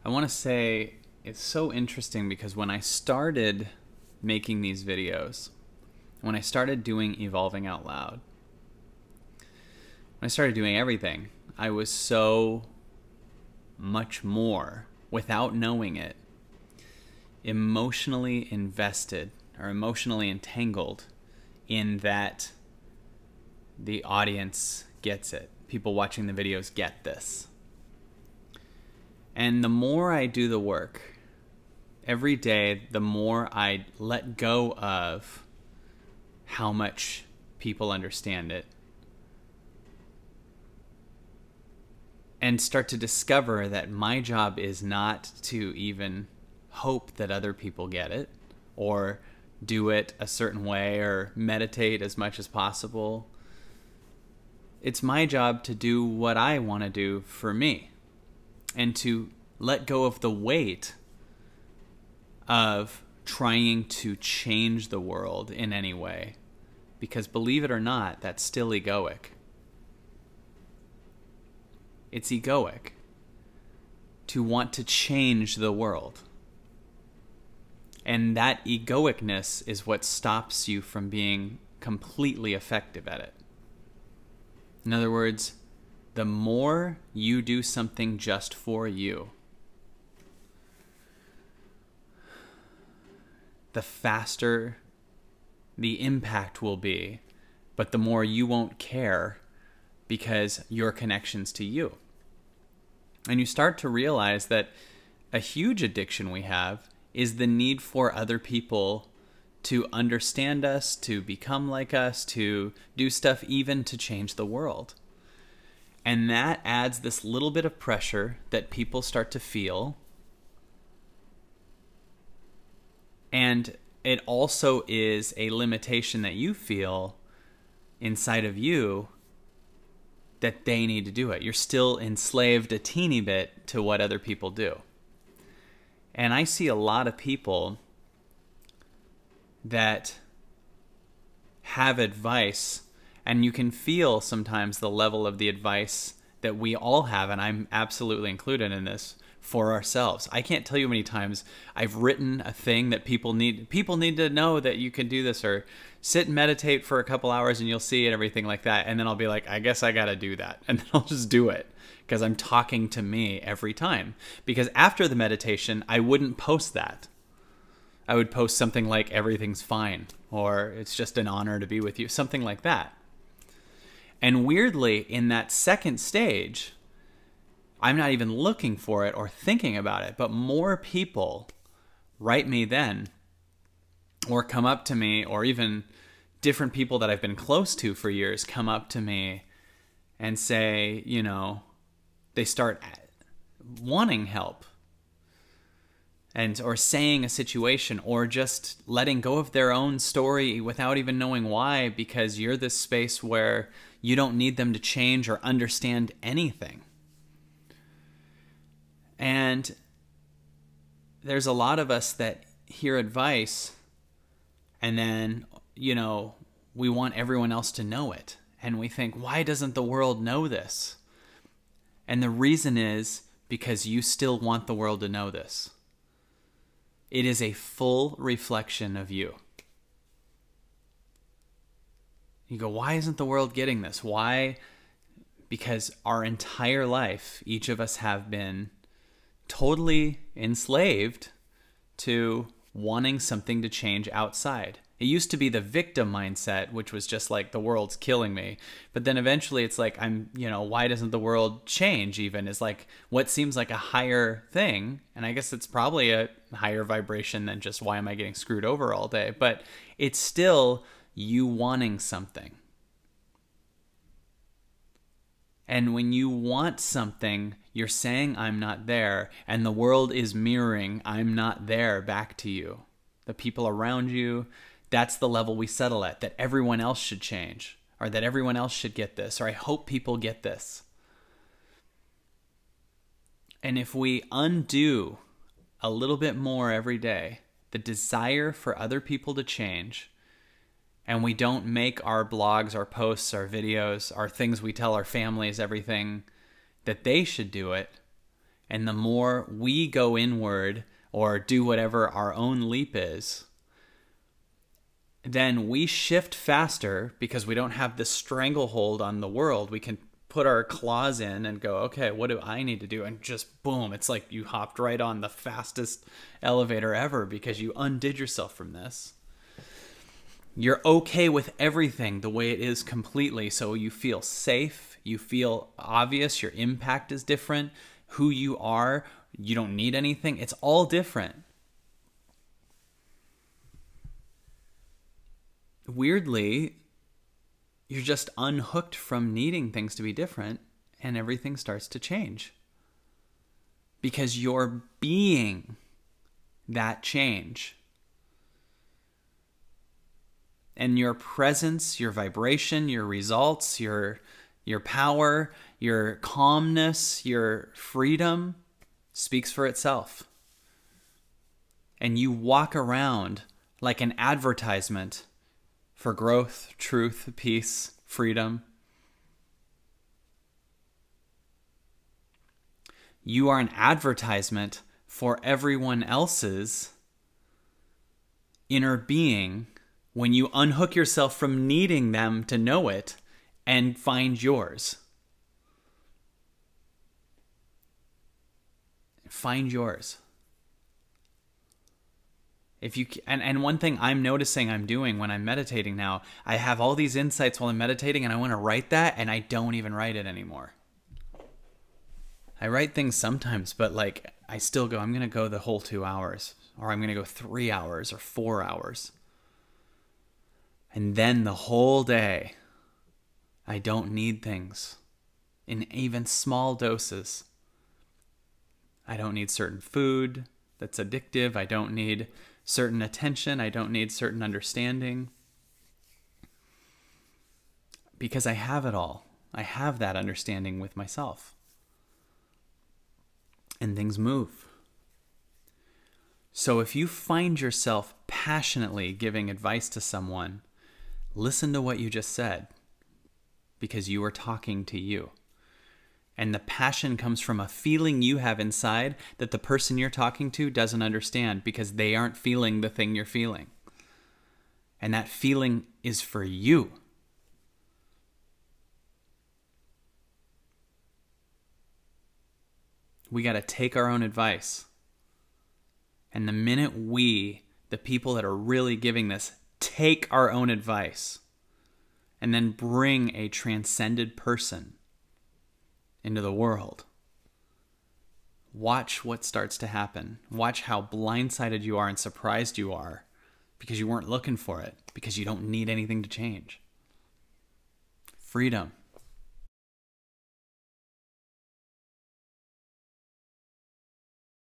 I want to say it's so interesting because when I started making these videos, when I started doing Evolving Out Loud, when I started doing everything, I was so much more, without knowing it, emotionally invested or emotionally entangled in that the audience gets it. People watching the videos get this. And the more I do the work, every day, the more I let go of how much people understand it and start to discover that my job is not to even hope that other people get it or do it a certain way or meditate as much as possible. It's my job to do what I want to do for me and to let go of the weight of trying to change the world in any way. Because believe it or not, that's still egoic. It's egoic to want to change the world. And that egoicness is what stops you from being completely effective at it. In other words, the more you do something just for you, the faster the impact will be, but the more you won't care because your connection's to you. And you start to realize that a huge addiction we have is the need for other people to understand us, to become like us, to do stuff even to change the world. And that adds this little bit of pressure that people start to feel. And it also is a limitation that you feel inside of you that they need to do it. You're still enslaved a teeny bit to what other people do. And I see a lot of people that have advice, and you can feel sometimes the level of the advice that we all have, and I'm absolutely included in this, for ourselves. I can't tell you how many times I've written a thing that people need to know that you can do this, or sit and meditate for a couple hours and you'll see it, everything like that. And then I'll be like, I guess I got to do that. And then I'll just do it because I'm talking to me every time. Because after the meditation, I wouldn't post that. I would post something like everything's fine, or it's just an honor to be with you, something like that. And weirdly, in that second stage, I'm not even looking for it or thinking about it, but more people write me then, or come up to me, or even different people that I've been close to for years come up to me and say, you know, they start wanting help, and or saying a situation, or just letting go of their own story without even knowing why, because you're this space where you don't need them to change or understand anything. And there's a lot of us that hear advice and then, you know, we want everyone else to know it. And we think, why doesn't the world know this? And the reason is because you still want the world to know this. It is a full reflection of you. You go, why isn't the world getting this? Why? Because our entire life, each of us have been totally enslaved to wanting something to change outside. It used to be the victim mindset, which was just like, the world's killing me. But then eventually it's like, why doesn't the world change even? Is like what seems like a higher thing. And I guess it's probably a higher vibration than just, why am I getting screwed over all day? But it's still you wanting something. And when you want something, you're saying, I'm not there. And the world is mirroring, I'm not there, back to you. The people around you, that's the level we settle at, that everyone else should change, or that everyone else should get this, or I hope people get this. And if we undo a little bit more every day the desire for other people to change, and we don't make our blogs, our posts, our videos, our things we tell our families, everything, that they should do it, And the more we go inward or do whatever our own leap is, then we shift faster because we don't have this stranglehold on the world. We can put our claws in and go, okay, what do I need to do? And just boom, it's like you hopped right on the fastest elevator ever because you undid yourself from this. You're okay with everything the way it is completely. So you feel safe. You feel obvious. Your impact is different. Who you are, you don't need anything. It's all different. Weirdly, you're just unhooked from needing things to be different, and everything starts to change. Because you're being that change. And your presence, your vibration, your results, your power, your calmness, your freedom speaks for itself. And you walk around like an advertisement for growth, truth, peace, freedom. You are an advertisement for everyone else's inner being when you unhook yourself from needing them to know it and find yours. Find yours. If you and one thing I'm noticing I'm doing when I'm meditating now, I have all these insights while I'm meditating and I want to write that and I don't even write it anymore. I write things sometimes, but like I still go, I'm going to go the whole 2 hours, or I'm going to go 3 hours or 4 hours. And then the whole day, I don't need things in even small doses. I don't need certain food that's addictive. I don't need certain attention. I don't need certain understanding. Because I have it all. I have that understanding with myself. And things move. So if you find yourself passionately giving advice to someone, listen to what you just said. Because you are talking to you. And the passion comes from a feeling you have inside that the person you're talking to doesn't understand because they aren't feeling the thing you're feeling. And that feeling is for you. We got to take our own advice. And the minute we, the people that are really giving this, take our own advice and then bring a transcended person into the world, watch what starts to happen. Watch how blindsided you are and surprised you are because you weren't looking for it, because you don't need anything to change. Freedom.